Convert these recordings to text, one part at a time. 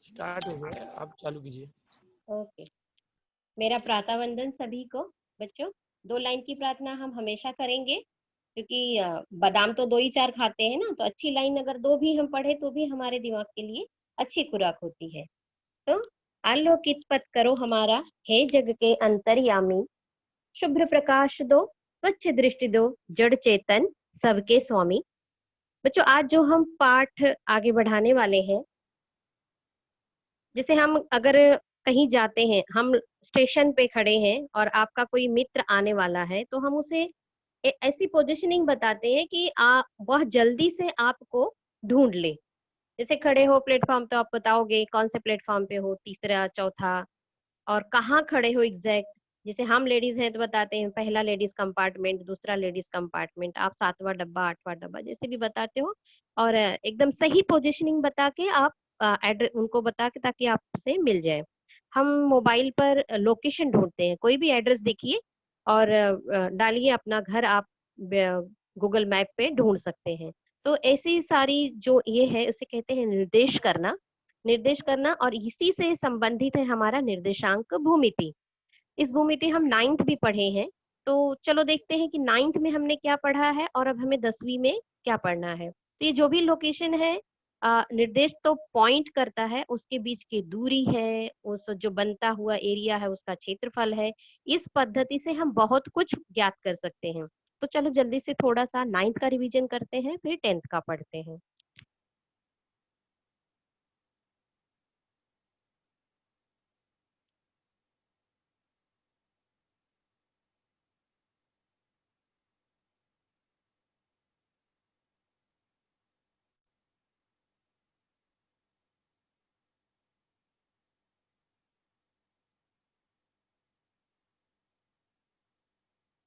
Start हो गया, आप चालू कीजिए। ओके। मेरा प्रातः वंदन सभी को। बच्चों, 2 लाइन की प्रार्थना हम हमेशा करेंगे, क्योंकि बादाम तो 2 ही 4 खाते हैं ना, तो अच्छी लाइन अगर 2 भी हम पढ़े तो भी हमारे दिमाग के लिए अच्छी खुराक होती है। तो आलोकित पथ करो हमारा, हे जग के अंतर्यामी, शुभ्र प्रकाश दो, स्वच्छ दृष्टि दो, जड़ चेतन सबके स्वामी। बच्चों, आज जो हम पाठ आगे बढ़ाने वाले हैं, जैसे हम अगर कहीं जाते हैं, हम स्टेशन पे खड़े हैं और आपका कोई मित्र आने वाला है, तो हम उसे ऐसी पोजीशनिंग बताते हैं कि वह जल्दी से आपको ढूंढ ले। जैसे खड़े हो प्लेटफॉर्म, तो आप बताओगे कौन से प्लेटफॉर्म पे हो, तीसरा चौथा, और कहाँ खड़े हो एग्जैक्ट। जैसे हम लेडीज हैं तो बताते हैं पहला लेडीज कंपार्टमेंट, दूसरा लेडीज कंपार्टमेंट, आप 7वां डब्बा 8वां डब्बा जैसे भी बताते हो। और एकदम सही पोजीशनिंग बता के आप एड्रेस उनको बता के, ताकि आपसे मिल जाए। हम मोबाइल पर लोकेशन ढूंढते हैं, कोई भी एड्रेस देखिए और डालिए अपना घर, आप गूगल मैप पे ढूंढ सकते हैं। तो ऐसी सारी जो ये है उसे कहते हैं निर्देश करना। निर्देश करना, और इसी से संबंधित है हमारा निर्देशांक भूमिति। इस भूमिति हम 9th भी पढ़े हैं। तो चलो देखते हैं कि 9th में हमने क्या पढ़ा है और अब हमें 10वीं में क्या पढ़ना है। तो ये जो भी लोकेशन है, निर्देश तो पॉइंट करता है, उसके बीच की दूरी है, उस जो बनता हुआ एरिया है उसका क्षेत्रफल है। इस पद्धति से हम बहुत कुछ ज्ञात कर सकते हैं। तो चलो जल्दी से थोड़ा सा 9th का रिवीजन करते हैं, फिर 10th का पढ़ते हैं।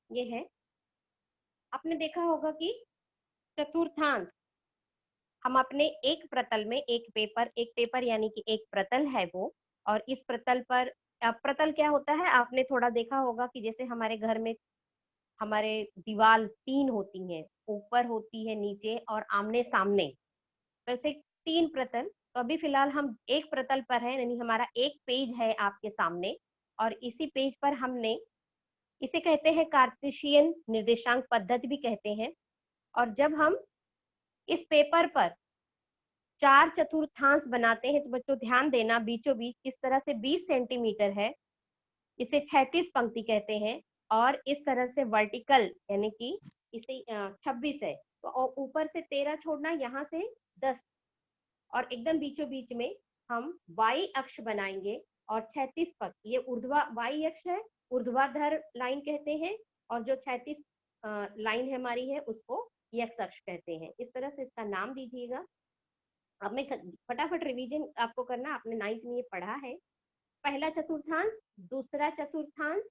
ये है, आपने देखा होगा कि चतुर्थांश, हम अपने एक प्रतल में एक पेपर यानी कि एक प्रतल है वो, और इस प्रतल पर प्रतल क्या होता है आपने थोड़ा देखा होगा कि जैसे हमारे घर में हमारे दीवार 3 होती हैं, ऊपर होती है, नीचे और आमने सामने, वैसे 3 प्रतल। तो अभी फिलहाल हम एक प्रतल पर है, यानी हमारा एक पेज है आपके सामने, और इसी पेज पर हमने, इसे कहते हैं कार्टेशियन निर्देशांक पद्धति भी कहते हैं। और जब हम इस पेपर पर 4 चतुर्थांश बनाते हैं, तो बच्चों ध्यान देना, बीचों बीच किस तरह से 20 सेंटीमीटर है, इसे 36 पंक्ति कहते हैं। और इस तरह से वर्टिकल यानी कि इसे 26 है, तो ऊपर से 13 छोड़ना, यहाँ से 10, और एकदम बीचों बीच में हम वाई अक्ष बनाएंगे। और 36 पक्ष, ये ऊर्ध्वा वाई अक्ष है, ऊर्ध्वाधर लाइन कहते हैं, और जो 36 लाइन है हमारी है उसको यक्ष अक्ष कहते हैं। इस तरह से इसका नाम दीजिएगा। अब मैं फटाफट रिवीजन आपको करना, आपने 9th में ये पढ़ा है। पहला चतुर्थांश, दूसरा चतुर्थांश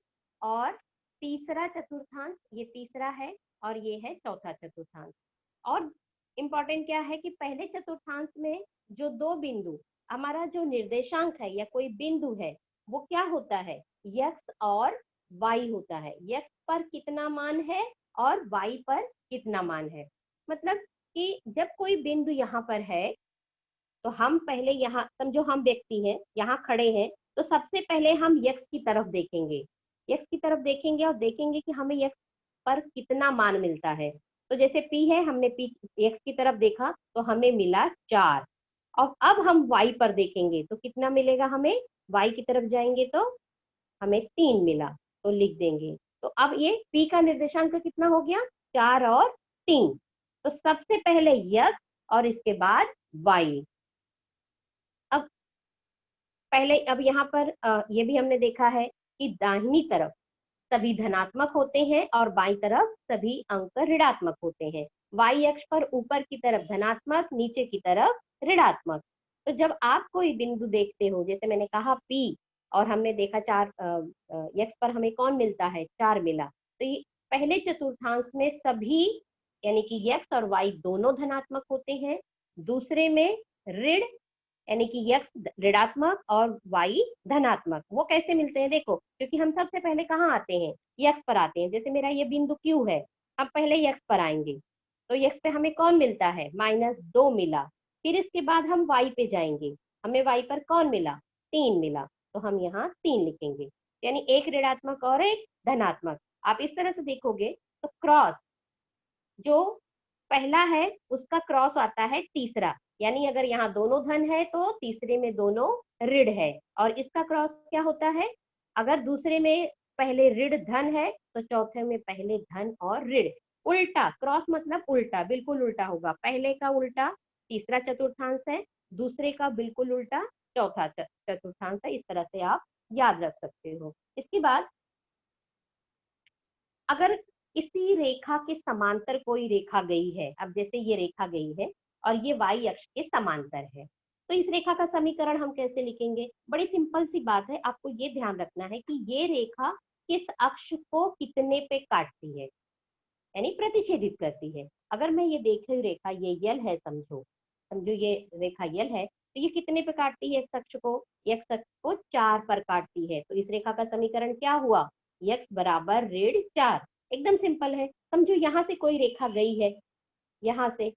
और तीसरा चतुर्थांश, ये तीसरा है, और ये है चौथा चतुर्थांश। और इम्पोर्टेंट क्या है कि पहले चतुर्थांश में जो 2 बिंदु, हमारा जो निर्देशांक है या कोई बिंदु है, वो क्या होता है, यक्स और वाई होता है। यक्स पर कितना मान है और वाई पर कितना मान है। मतलब कि जब कोई बिंदु यहाँ पर है, तो हम पहले यहाँ समझो हम व्यक्ति हैं, यहाँ खड़े हैं, तो सबसे पहले हम यक्स की तरफ देखेंगे। यक्स की तरफ देखेंगे और देखेंगे कि हमें यक्स पर कितना मान मिलता है। तो जैसे पी है, हमने पी यक्स की तरफ देखा तो हमें मिला 4। और अब हम वाई पर देखेंगे तो कितना मिलेगा हमें, वाई की तरफ जाएंगे तो हमें 3 मिला, तो लिख देंगे। तो अब ये पी का निर्देशांक कितना हो गया, 4 और 3। तो सबसे पहले यक्स और इसके बाद वाई। अब पहले, अब यहाँ पर ये भी हमने देखा है कि दाहिनी तरफ सभी धनात्मक होते हैं और बाईं तरफ सभी अंक ऋणात्मक होते हैं। वाई अक्ष पर ऊपर की तरफ धनात्मक, नीचे की तरफ ऋणात्मक। तो जब आप कोई बिंदु देखते हो, जैसे मैंने कहा पी, और हमने देखा 4 यक्स पर हमें कौन मिलता है, 4 मिला, तो ये पहले चतुर्थांश में सभी यानी कि यक्स और वाई दोनों धनात्मक होते हैं। दूसरे में ऋण यानी कि यक्स ऋणात्मक और वाई धनात्मक। वो कैसे मिलते हैं देखो, क्योंकि हम सबसे पहले कहाँ आते हैं, यक्स पर आते हैं। जैसे मेरा ये बिंदु क्यू है, हम पहले यक्स पर आएंगे, तो यक्स पे हमें कौन मिलता है, -2 मिला। फिर इसके बाद हम वाई पे जाएंगे, हमें y पर कौन मिला, 3 मिला, तो हम यहाँ 3 लिखेंगे, यानी एक ऋणात्मक और एक धनात्मक। आप इस तरह से देखोगे तो क्रॉस जो पहला है उसका क्रॉस आता है तीसरा, यानी अगर यहाँ दोनों धन है तो तीसरे में दोनों ऋण है, और इसका क्रॉस क्या होता है, अगर दूसरे में पहले ऋण धन है तो चौथे में पहले धन और ऋण। उल्टा क्रॉस मतलब उल्टा, बिल्कुल उल्टा होगा, पहले का उल्टा तीसरा चतुर्थांश है, दूसरे का बिल्कुल उल्टा चौथा चतुर्थांश है। इस तरह से आप याद रख सकते हो। इसके बाद अगर इसी रेखा के समांतर कोई रेखा गई है, अब जैसे ये रेखा गई है और ये y अक्ष के समांतर है, तो इस रेखा का समीकरण हम कैसे लिखेंगे? बड़ी सिंपल सी बात है, आपको ये ध्यान रखना है कि ये रेखा किस अक्ष को कितने पे काटती है, यानी प्रतिच्छेदित करती है। अगर मैं ये देख रही रेखा ये यल है, समझो समझो ये रेखा यल है, तो ये कितने पे काटती है? x अक्ष को, x अक्ष को 4 पर काटती है, तो इस रेखा का समीकरण क्या हुआ? x बराबर ऋण 4। एकदम सिंपल है। समझो यहाँ से कोई रेखा गई है, यहाँ से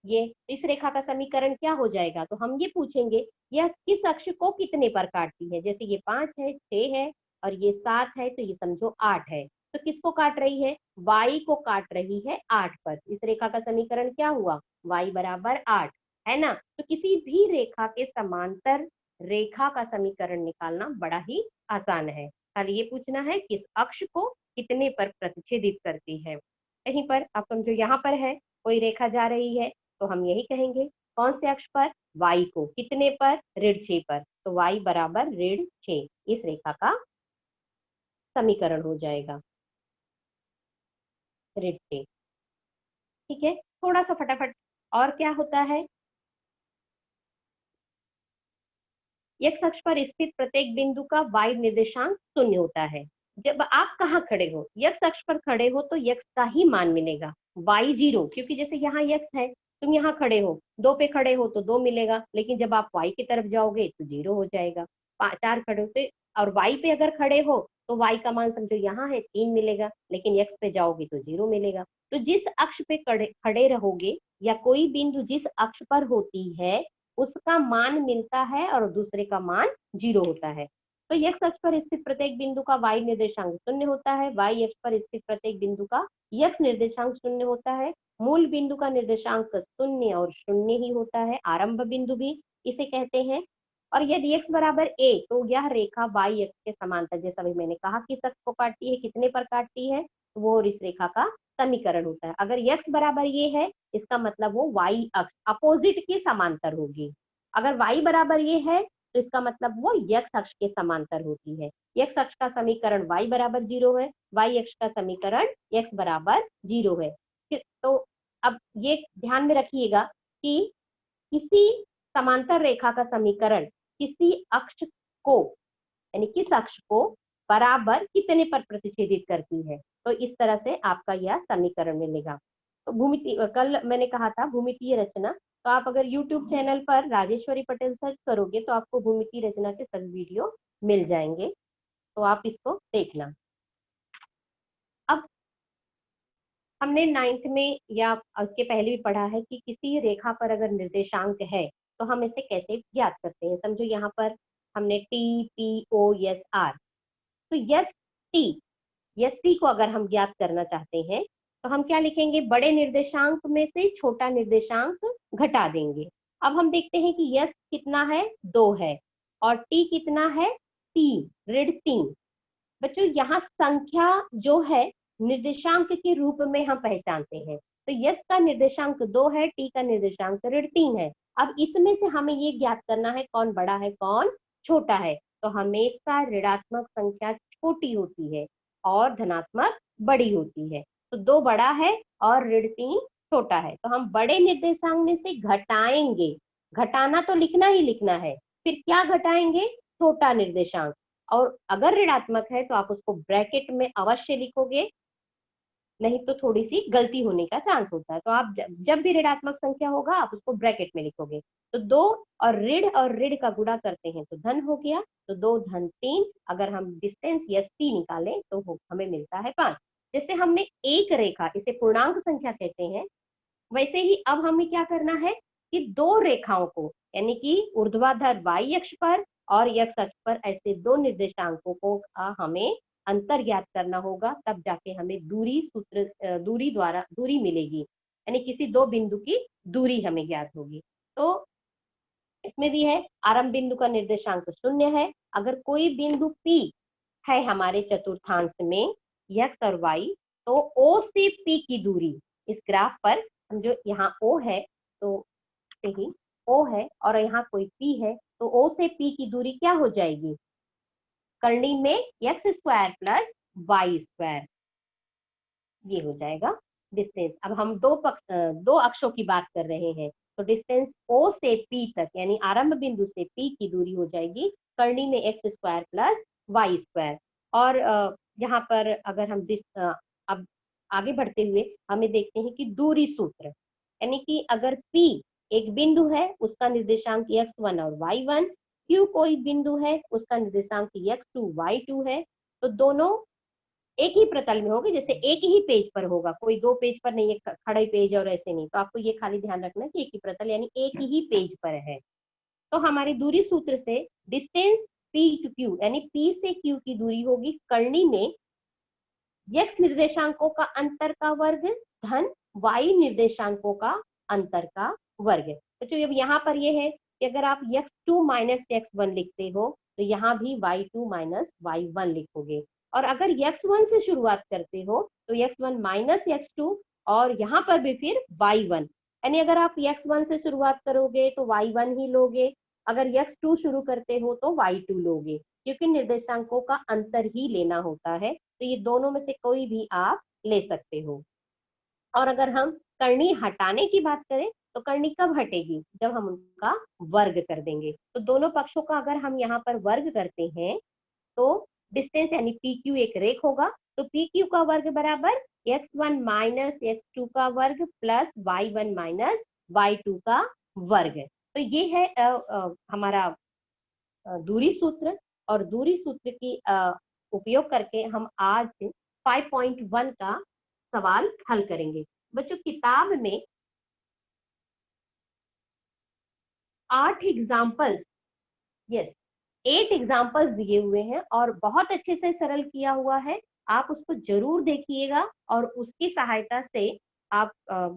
ये, इस रेखा का समीकरण क्या हो जाएगा? तो हम ये पूछेंगे यह किस अक्ष को कितने पर काटती है। जैसे ये 5 है, 6 है और ये 7 है, तो ये समझो 8 है, तो किसको काट रही है? y को काट रही है 8 पर। इस रेखा का समीकरण क्या हुआ? y बराबर 8, है ना। तो किसी भी रेखा के समांतर रेखा का समीकरण निकालना बड़ा ही आसान है। खाली ये पूछना है किस अक्ष को कितने पर प्रतिच्छेदित करती है। कहीं पर आप समझो यहाँ पर है कोई रेखा जा रही है, तो हम यही कहेंगे कौन से अक्ष पर? y को कितने पर? ऋण 6 पर, तो y बराबर ऋण 6 इस रेखा का समीकरण हो जाएगा, ऋण 6। ठीक है, थोड़ा सा फटाफट और क्या होता है? x अक्ष पर स्थित प्रत्येक बिंदु का y निर्देशांक 0 होता है। जब आप कहाँ खड़े हो, x अक्ष पर खड़े हो तो x का ही मान मिलेगा, y 0, क्योंकि जैसे यहाँ x है, तुम यहाँ खड़े हो 2 पे खड़े हो तो 2 मिलेगा, लेकिन जब आप y की तरफ जाओगे तो 0 हो जाएगा। 4 खड़े होते और y पे अगर खड़े हो तो y का मान समझो यहाँ है 3 मिलेगा, लेकिन x पे जाओगे तो 0 मिलेगा। तो जिस अक्ष पे खड़े रहोगे या कोई बिंदु जिस अक्ष पर होती है उसका मान मिलता है और दूसरे का मान 0 होता है। तो x अक्ष पर स्थित प्रत्येक बिंदु का y निर्देशांक 0 होता है, y अक्ष पर स्थित प्रत्येक बिंदु का x निर्देशांक 0 होता है। मूल बिंदु का निर्देशांक 0 और 0 ही होता है, आरंभ बिंदु भी इसे कहते हैं। और यदि x बराबर a, तो यह रेखा y अक्ष के समांतर, जैसा भी मैंने कहा किस अक्ष को काटती है, कितने पर काटती है, वो इस रेखा का समीकरण होता है। अगर x बराबर ये है, इसका मतलब वो y अक्ष अपोजिट के समांतर होगी। अगर y बराबर ये है तो इसका मतलब वो x अक्ष के समांतर होती है। x अक्ष का समीकरण y बराबर 0 है, y अक्ष का समीकरण x बराबर 0 है। तो अब ये ध्यान में रखिएगा कि किसी समांतर रेखा का समीकरण किसी अक्ष को, यानी किस अक्ष को बराबर कितने पर प्रतिच्छेदित करती है, तो इस तरह से आपका यह समीकरण मिलेगा। तो भूमिति, कल मैंने कहा था भूमितीय रचना, तो आप अगर YouTube चैनल पर राजेश्वरी पटेल सर्च करोगे तो आपको भूमितीय रचना के सभी वीडियो मिल जाएंगे, तो आप इसको देखना। अब हमने 9th में या उसके पहले भी पढ़ा है कि किसी रेखा पर अगर निर्देशांक है तो हम इसे कैसे ज्ञात करते हैं। समझो यहाँ पर हमने T, P, O, S, R, तो यस टी को अगर हम ज्ञात करना चाहते हैं तो हम क्या लिखेंगे? बड़े निर्देशांक में से छोटा निर्देशांक घटा देंगे। अब हम देखते हैं कि यस कितना है? 2 है, और टी कितना है? 3, ऋण 3। बच्चों यहाँ संख्या जो है निर्देशांक के रूप में हम पहचानते हैं, तो यस का निर्देशांक 2 है, टी का निर्देशांक ऋण 3 है। अब इसमें से हमें ये ज्ञात करना है कौन बड़ा है कौन छोटा है, तो हमेशा ऋणात्मक संख्या छोटी होती है और धनात्मक बड़ी होती है। तो 2 बड़ा है और ऋण 3 छोटा है, तो हम बड़े निर्देशांक में से घटाएंगे, घटाना तो लिखना ही लिखना है, फिर क्या घटाएंगे? छोटा निर्देशांक। और अगर ऋणात्मक है तो आप उसको ब्रैकेट में अवश्य लिखोगे, नहीं तो थोड़ी सी गलती होने का चांस होता है। तो आप जब भी ऋणात्मक संख्या होगा आप उसको ब्रैकेट में लिखोगे। तो 2 और ऋण का गुणा करते हैं तो धन हो गया, तो 2 धन 3, अगर हम डिस्टेंस यस टी निकालें तो हमें मिलता है 5। जैसे हमने एक रेखा, इसे पूर्णांक संख्या कहते हैं, वैसे ही अब हमें क्या करना है कि दो रेखाओं को, यानी कि ऊर्ध्वाधर y अक्ष पर और x अक्ष पर ऐसे दो निर्देशांकों को हमें अंतर ज्ञात करना होगा, तब जाके हमें दूरी मिलेगी, यानी किसी दो बिंदु की दूरी हमें ज्ञात होगी। तो इसमें भी है आरंभ बिंदु का निर्देशांक 0 है। अगर कोई बिंदु P है हमारे चतुर्थांश में x और y, तो O से P की दूरी इस ग्राफ पर, हम जो यहाँ O है तो ही O है और यहाँ कोई P है, तो O से P की दूरी क्या हो जाएगी, कर्णी में x square plus y square, ये हो जाएगा डिस्टेंस। अब हम दो अक्षों की बात कर रहे हैं, तो डिस्टेंस O से P तक, यानी आरंभ बिंदु से P की दूरी हो जाएगी कर्णी में x square plus y square. और यहाँ पर अगर हम अब आगे बढ़ते हुए हमें देखते हैं कि दूरी सूत्र, यानी कि अगर P एक बिंदु है उसका निर्देशांक x1 और y1, Q कोई बिंदु है उसका निर्देशांक x2 y2 है, तो दोनों एक ही प्रतल में होगी, जैसे एक ही पेज पर होगा, कोई दो पेज पर नहीं है, खड़े पेज और ऐसे नहीं, तो आपको ये खाली ध्यान रखना कि एक ही प्रतल यानी एक ही पेज पर है। तो हमारी दूरी सूत्र से डिस्टेंस P टू Q यानी P से Q की दूरी होगी कर्णी में x निर्देशांकों का अंतर का वर्ग धन y निर्देशांकों का अंतर का वर्ग। तो जो अब यहाँ पर ये है कि अगर आप x2 माइनस x1 लिखते हो तो यहाँ भी y2 माइनस y1 लिखोगे, और अगर x1 से शुरुआत करते हो तो x1 माइनस x2 और यहाँ पर भी फिर y1, यानी अगर आप x1 से शुरुआत करोगे तो y1 ही लोगे, अगर x2 शुरू करते हो तो y2 लोगे, क्योंकि निर्देशांकों का अंतर ही लेना होता है, तो ये दोनों में से कोई भी आप ले सकते हो। और अगर हम कर्णी हटाने की बात करें तो कर्णी कब हटेगी, जब हम उनका वर्ग कर देंगे। तो दोनों पक्षों का अगर हम यहाँ पर वर्ग करते हैं तो डिस्टेंस यानी पी क्यू एक रेख होगा, तो पी क्यू का वर्ग बराबर x1 माइनस x2 का वर्ग प्लस y1 माइनस y2 का वर्ग। तो ये है हमारा दूरी सूत्र, और दूरी सूत्र की उपयोग करके हम आज 5.1 का सवाल हल करेंगे। बच्चों किताब में 8 एग्जाम्पल्स, यस 8 एग्जाम्पल्स दिए हुए हैं और बहुत अच्छे से सरल किया हुआ है, आप उसको जरूर देखिएगा और उसकी सहायता से आप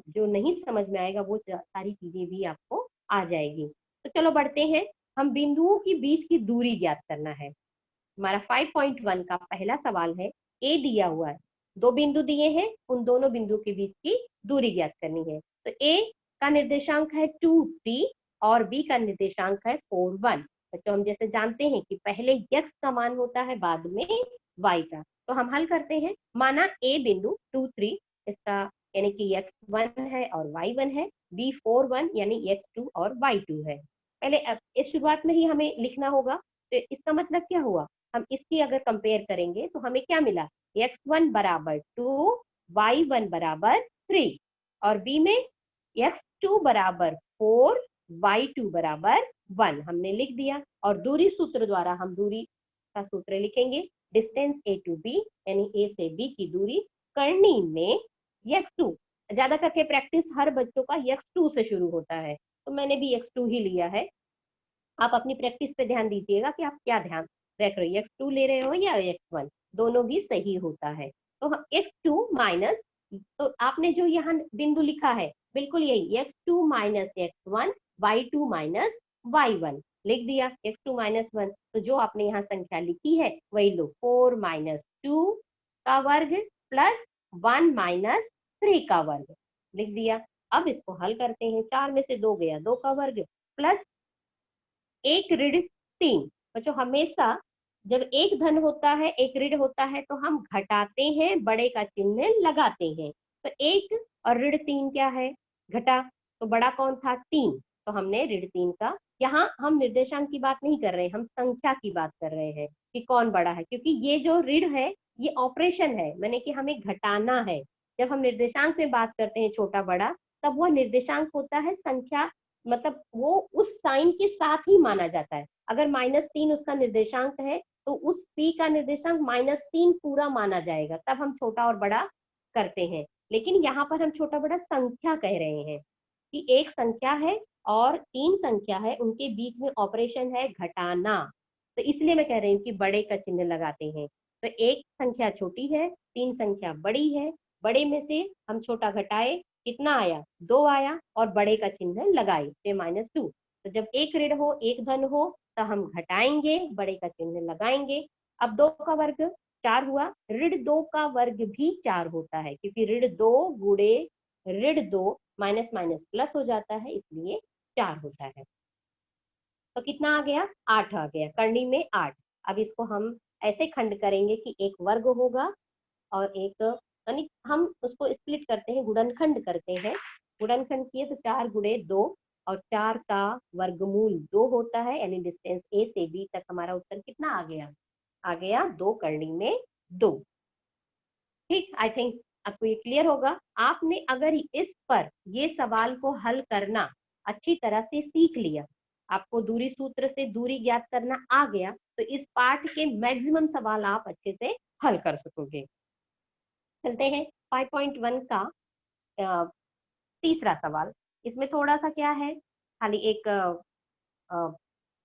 जो नहीं समझ में आएगा वो सारी चीजें भी आपको आ जाएगी। तो चलो बढ़ते हैं, हम बिंदुओं के बीच की दूरी ज्ञात करना है। हमारा 5.1 का पहला सवाल है, ए दिया हुआ है, दो बिंदु दिए हैं, उन दोनों बिंदु के बीच की दूरी ज्ञात करनी है। तो ए का निर्देशांक है 2 3 और बी का निर्देशांक है 4 1। तो हम जैसे जानते हैं कि पहले x का मान होता है बाद में y का, तो हम हल करते हैं। माना a बिंदु 2 3 इसका यानी कि x1 है और y1 है, b 4 1 यानी x2 और y2 है। पहले इस शुरुआत में ही हमें लिखना होगा, तो इसका मतलब क्या हुआ, हम इसकी अगर कंपेयर करेंगे तो हमें क्या मिला, x1 बराबर 2 y1 बराबर 3 और b में x2 बराबर 4 y2 बराबर 1 हमने लिख दिया। और दूरी सूत्र द्वारा हम दूरी का सूत्र लिखेंगे, डिस्टेंस a टू b यानी a से b की दूरी कर्णी में x2, ज्यादा करके प्रैक्टिस हर बच्चों का x2 से शुरू होता है, तो मैंने भी x2 ही लिया है। आप अपनी प्रैक्टिस पे ध्यान दीजिएगा कि आप क्या ध्यान रख रहे हो, x2 ले रहे हो या x1, दोनों भी सही होता है। तो x2 माइनस, तो आपने जो यहाँ बिंदु लिखा है बिल्कुल यही x2 minus x1 y2 minus y1 लिख दिया, x2 माइनस 1, तो जो आपने यहाँ संख्या लिखी है वही लो, 4 माइनस 2 का वर्ग प्लस 1 माइनस 3 का वर्ग लिख दिया। अब इसको हल करते हैं, 4 में से 2 गया 2 का वर्ग प्लस 1 ऋण 3। बच्चों हमेशा जब एक धन होता है एक ऋण होता है तो हम घटाते हैं, बड़े का चिन्ह लगाते हैं, तो 1 और ऋण 3 क्या है, घटा, तो बड़ा कौन था 3, तो हमने ऋण 3 का, यहाँ हम निर्देशांक की बात नहीं कर रहे हैं, हम संख्या की बात कर रहे हैं कि कौन बड़ा है, क्योंकि ये जो ऋण है ये ऑपरेशन है, मैंने कि हमें घटाना है। जब हम निर्देशांक में बात करते हैं छोटा बड़ा, तब वह निर्देशांक होता है संख्या, मतलब वो उस साइन के साथ ही माना जाता है। अगर -3 उसका निर्देशांक है तो उस p का निर्देशांक -3 पूरा माना जाएगा, तब हम छोटा और बड़ा करते हैं। लेकिन यहाँ पर हम छोटा बड़ा संख्या कह रहे हैं कि एक संख्या है और 3 संख्या है, उनके बीच में ऑपरेशन है घटाना, तो इसलिए मैं कह रही हूँ कि बड़े का चिन्ह लगाते हैं। तो एक संख्या छोटी है, 3 संख्या बड़ी है, बड़े में से हम छोटा घटाए, कितना आया, 2 आया, और बड़े का चिन्ह लगाए, तो -2। तो जब एक ऋण हो एक धन हो तो हम घटाएंगे, बड़े का चिन्ह लगाएंगे। अब 2 का वर्ग 4 हुआ, ऋण 2 का वर्ग भी 4 होता है, क्योंकि ऋण 2 गुणे ऋण 2 माइनस माइनस प्लस हो जाता है, इसलिए 4 होता है। तो कितना आ गया, 8 आ गया, करनी में 8। अब इसको हम ऐसे खंड करेंगे कि एक वर्ग होगा और एक, यानी हम उसको स्प्लिट करते हैं, गुणनखंड करते हैं। गुणनखंड किए तो 4 गुणे 2, और 4 का वर्गमूल 2 होता है, यानी डिस्टेंस ए से बी तक हमारा उत्तर कितना आ गया 2 करनी में 2। ठीक, आई थिंक आपको ये क्लियर होगा। आपने अगर इस पर ये सवाल को हल करना अच्छी तरह से सीख लिया, आपको दूरी सूत्र से दूरी ज्ञात करना आ गया, तो इस पार्ट के मैक्सिमम सवाल आप अच्छे से हल कर सकोगे। चलते हैं 5.1 का तीसरा सवाल। इसमें थोड़ा सा क्या है, खाली एक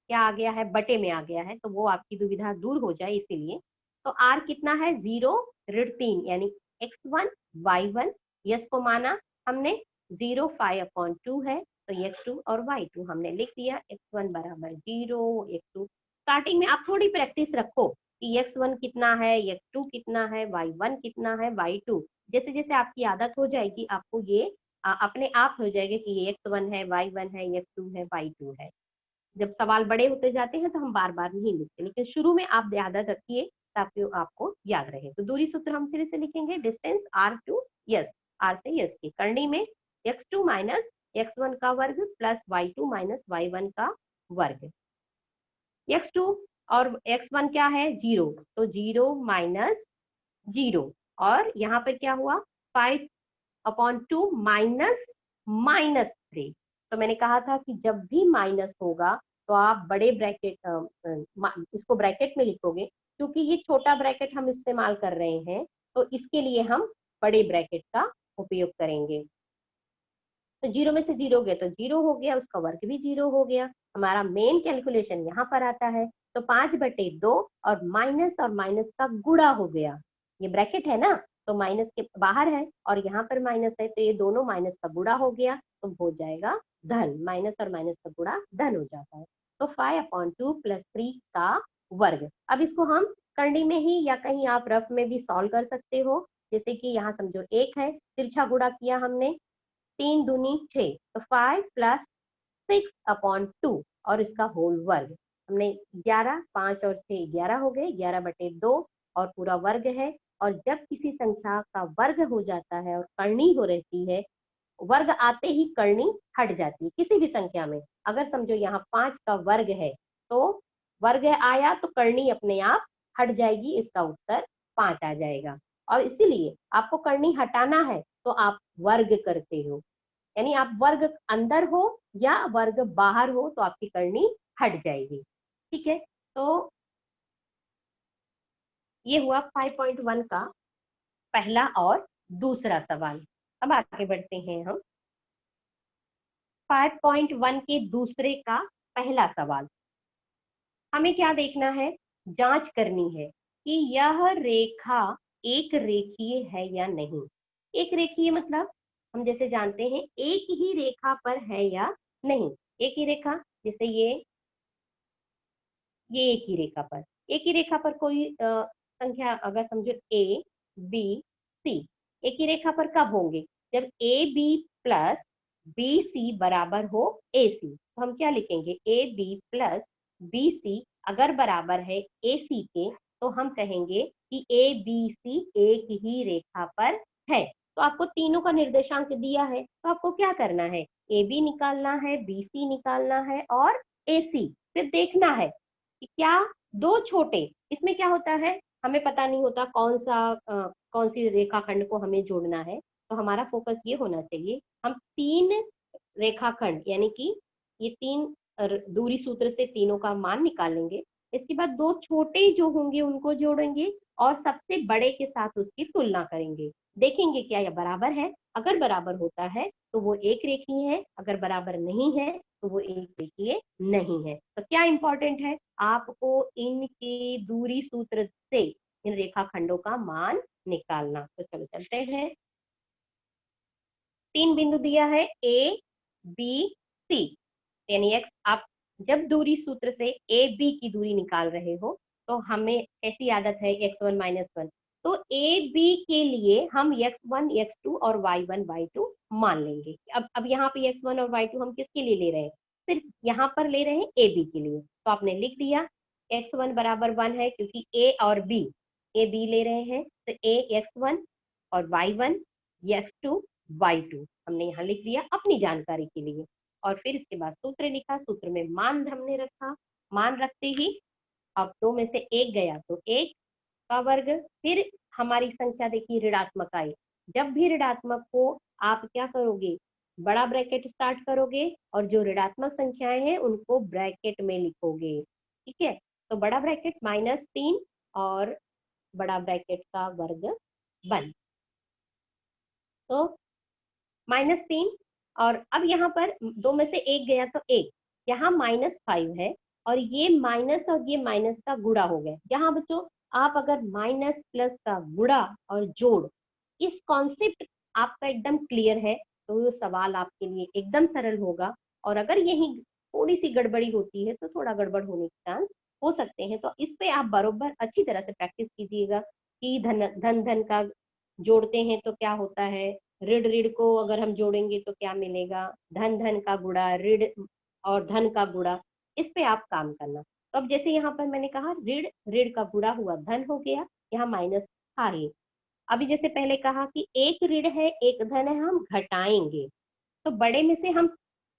क्या आ गया है, बटे में आ गया है, तो वो आपकी दुविधा दूर हो जाए इसीलिए। तो r कितना है, 0 ऋण 3, यानी x1 y1, यस को माना हमने, 0 5/2 है, तो x2 और y2 हमने लिख दिया, x1 बराबर 0, x2। स्टार्टिंग में आप थोड़ी प्रैक्टिस रखो कि x1 कितना है, x2 कितना है, y1 कितना है, y2। जैसे जैसे आपकी आदत हो जाएगी, आपको ये अपने आप हो जाएगा कि ये x1 है, y1 है, x2 है, y2 है। जब सवाल बड़े होते जाते हैं तो हम बार बार नहीं लिखते, लेकिन शुरू में आप आदत रखिए ताकि आपको याद रहे। तो दूरी सूत्र हम फिर से लिखेंगे, distance r to S, r से यस की करनी में x2 माइनस x1 का वर्ग प्लस y2 माइनस y1 का वर्ग। x2 और x1 क्या है, 0, तो 0 माइनस 0, और यहाँ पर क्या हुआ, 5/2 माइनस -3। तो मैंने कहा था कि जब भी माइनस होगा तो आप बड़े ब्रैकेट, इसको ब्रैकेट में लिखोगे, क्योंकि ये छोटा ब्रैकेट हम इस्तेमाल कर रहे हैं, तो इसके लिए हम बड़े ब्रैकेट का उपयोग करेंगे। तो 0 में से 0 गया तो 0 हो गया, उसका वर्ग भी 0 हो गया। हमारा मेन कैलकुलेशन यहाँ पर आता है, तो 5/2 और माइनस का गुणा हो गया, ये ब्रैकेट है ना, तो माइनस के बाहर है और यहाँ पर माइनस है, तो ये दोनों माइनस का गुणा हो गया, तो हो जाएगा धन, माइनस और माइनस का गुणा धन हो जाता है। तो 5/2 + 3 का वर्ग। अब इसको हम करनी में ही या कहीं आप रफ में भी सॉल्व कर सकते हो, जैसे कि यहाँ समझो 1 है, तिरछा गुणा किया हमने, 3 दूनी 6, तो 5 + 6/2 और इसका होल वर्ग। हमने 11, 5 और 6 11 हो गए, 11/2 और पूरा वर्ग है। और जब किसी संख्या का वर्ग हो जाता है और करनी हो रहती है, वर्ग आते ही करनी हट जाती है किसी भी संख्या में। अगर समझो यहाँ 5 का वर्ग है, तो वर्ग आया तो करनी अपने आप हट जाएगी, इसका उत्तर 5 आ जाएगा। और इसीलिए आपको करनी हटाना है तो आप वर्ग करते हो, यानी आप वर्ग अंदर हो या वर्ग बाहर हो तो आपकी करनी हट जाएगी। ठीक है, तो ये हुआ 5.1 का पहला और दूसरा सवाल। अब आगे बढ़ते हैं हम 5.1 के दूसरे का पहला सवाल। हमें क्या देखना है, जांच करनी है कि यह रेखा एक रेखीय है या नहीं। एक रेखीय मतलब हम जैसे जानते हैं एक ही रेखा पर है या नहीं। एक ही रेखा, जैसे ये एक ही रेखा पर, एक ही रेखा पर कोई संख्या अगर समझो ए बी सी, एक ही रेखा पर कब होंगे, जब A B plus B C बराबर हो ए सी। तो हम क्या लिखेंगे, A B plus B C अगर बराबर है ए सी के, तो हम कहेंगे कि ए बी सी एक ही रेखा पर है। तो आपको तीनों का निर्देशांक दिया है, तो आपको क्या करना है, ए बी निकालना है, बी सी निकालना है और ए सी। फिर देखना है कि क्या दो छोटे, इसमें क्या होता है, हमें पता नहीं होता कौन सी रेखाखंड को हमें जोड़ना है, तो हमारा फोकस ये होना चाहिए, हम 3 रेखाखंड यानी कि ये 3 दूरी सूत्र से तीनों का मान निकालेंगे। इसके बाद दो छोटे जो होंगे उनको जोड़ेंगे और सबसे बड़े के साथ उसकी तुलना करेंगे, देखेंगे क्या यह बराबर है। अगर बराबर होता है तो वो एक रेखीय है, अगर बराबर नहीं है तो वो एक रेखीय नहीं है। तो क्या इंपॉर्टेंट है, आपको इनके दूरी सूत्र से इन रेखाखंडों का मान निकालना। तो चलो चलते हैं। 3 बिंदु दिया है ए बी सी, यानी एक्स। आप जब दूरी सूत्र से ए बी की दूरी निकाल रहे हो तो हमें ऐसी आदत है x1 - 1, तो ए बी के लिए हम x1 x2 और y1 y2 मान लेंगे। अब यहाँ पे x1 और y2 हम किसके लिए ले रहे हैं, सिर्फ यहाँ पर ले रहे हैं ए बी के लिए। तो आपने लिख दिया x1 बराबर 1 है, क्योंकि ए और बी ए बी ले रहे हैं, तो ए x1 और y1 x2 y2 हमने यहाँ लिख दिया अपनी जानकारी के लिए। और फिर इसके बाद सूत्र लिखा, सूत्र में मान हमने रखा, मान रखते ही अब 2 में से 1 गया तो 1 का वर्ग, फिर हमारी संख्या देखिए ऋणात्मक आई। जब भी ऋणात्मक हो आप क्या करोगे, बड़ा ब्रैकेट स्टार्ट करोगे और जो ऋणात्मक संख्याएं हैं उनको ब्रैकेट में लिखोगे। ठीक है, तो बड़ा ब्रैकेट -3 और बड़ा ब्रैकेट का वर्ग बन, तो -3। और अब यहाँ पर 2 में से 1 गया तो 1, यहाँ -5 है और ये माइनस और ये माइनस का गुणा हो गया। यहाँ बच्चों आप अगर माइनस प्लस का गुणा और जोड़, इस कॉन्सेप्ट आपका एकदम क्लियर है तो ये सवाल आपके लिए एकदम सरल होगा। और अगर यही थोड़ी सी गड़बड़ी होती है तो थोड़ा गड़बड़ होने के चांस हो सकते हैं। तो इस पे आप बरोबर अच्छी तरह से प्रैक्टिस कीजिएगा कि धन धन धन का जोड़ते हैं तो क्या होता है, ऋण ऋण को अगर हम जोड़ेंगे तो क्या मिलेगा, धन धन का गुणा, ऋण और धन का गुणा, इस पे आप काम करना। तो अब जैसे यहाँ पर मैंने कहा ऋण ऋण का गुणा हुआ धन हो गया, यहाँ माइनस था ही। अभी जैसे पहले कहा कि एक ऋण है एक धन है, हम घटाएंगे तो बड़े में से हम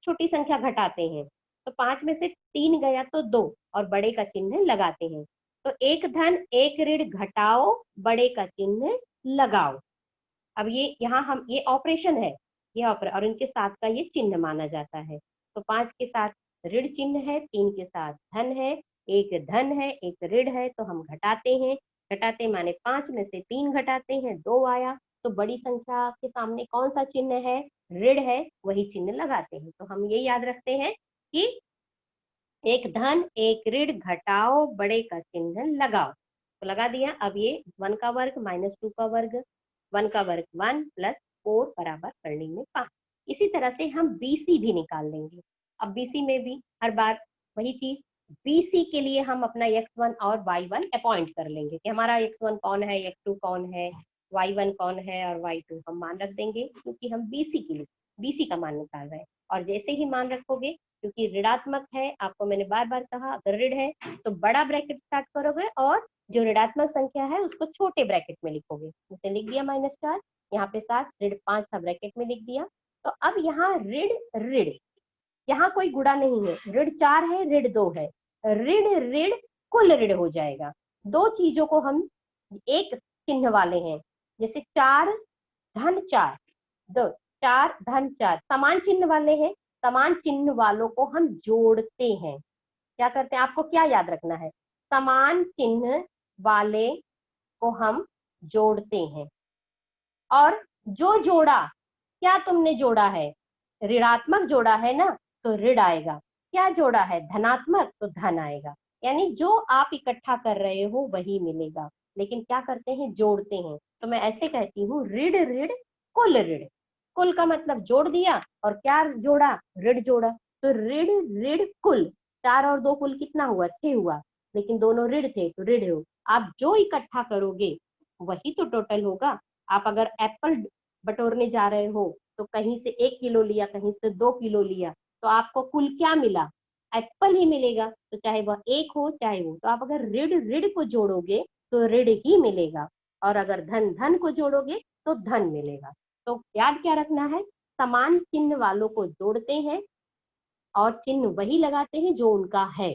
छोटी संख्या घटाते हैं, तो 5 में से 3 गया तो 2 और बड़े का चिन्ह लगाते हैं। तो एक धन एक ऋण घटाओ, बड़े का चिन्ह लगाओ। अब ये यहाँ हम ये ऑपरेशन है, ये और इनके साथ का ये चिन्ह माना जाता है। तो 5 के साथ ऋण चिन्ह है, 3 के साथ धन है, एक धन है एक ऋण है, तो हम घटाते हैं। घटाते माने 5 में से 3 घटाते हैं 2 आया, तो बड़ी संख्या के सामने कौन सा चिन्ह है, ऋण है, वही चिन्ह लगाते हैं। तो हम ये याद रखते हैं कि एक धन एक ऋण घटाओ, बड़े का चिन्ह लगाओ। तो लगा दिया। अब ये 1 का वर्ग -2 का वर्ग, 1 का वर्ग 1 + 4 बराबर करने में 5। इसी तरह से हम BC भी निकाल लेंगे। अब BC में भी हर बार वही चीज, BC के लिए हम अपना x1 और y1 अपॉइंट कर लेंगे कि हमारा x1 कौन है, x2 कौन है, y1 कौन है और y2 हम मान रख देंगे, क्योंकि हम BC के लिए BC का मान निकाल रहे हैं। और जैसे ही मान रखोगे, क्योंकि ऋणात्मक है, आपको मैंने बार बार कहा अगर ऋण है तो बड़ा ब्रैकेट स्टार्ट करोगे और जो ऋणात्मक संख्या है उसको छोटे ब्रैकेट में लिखोगे। जैसे लिख दिया -4, यहाँ पे 7, ऋण 5 था ब्रैकेट में लिख दिया। तो अब यहाँ ऋण ऋण, यहाँ कोई गुणा नहीं है, ऋण 4 है ऋण 2 है, ऋण ऋण कुल ऋण हो जाएगा। दो चीजों को हम एक चिन्ह वाले हैं, जैसे 4 धन 4, दो 4 धन 4 समान चिन्ह वाले हैं, समान चिन्ह वालों को हम जोड़ते हैं। क्या करते हैं, आपको क्या याद रखना है, समान चिन्ह वाले को हम जोड़ते हैं। और जो जोड़ा, क्या तुमने जोड़ा है, ऋणात्मक जोड़ा है ना, तो ऋण आएगा। क्या जोड़ा है, धनात्मक, तो धन आएगा। यानी जो आप इकट्ठा कर रहे हो वही मिलेगा, लेकिन क्या करते हैं, जोड़ते हैं। तो मैं ऐसे कहती हूँ ऋण ऋण कुल ऋण। कुल का मतलब जोड़ दिया, और क्या जोड़ा, ऋण जोड़ा, तो ऋण ऋण कुल। 4 और 2 कुल कितना हुआ, 6 हुआ, लेकिन दोनों ऋण थे तो ऋण हो। आप जो इकट्ठा करोगे वही तो टोटल होगा। आप अगर एप्पल बटोरने जा रहे हो तो कहीं से 1 किलो लिया, कहीं से 2 किलो लिया, तो आपको कुल क्या मिला, एप्पल ही मिलेगा। तो चाहे वह एक हो चाहे वो, तो आप अगर ऋण ऋण को जोड़ोगे तो ऋण ही मिलेगा, और अगर धन धन को जोड़ोगे तो धन मिलेगा। तो याद क्या रखना है, समान चिन्ह वालों को जोड़ते हैं और चिन्ह वही लगाते हैं जो उनका है।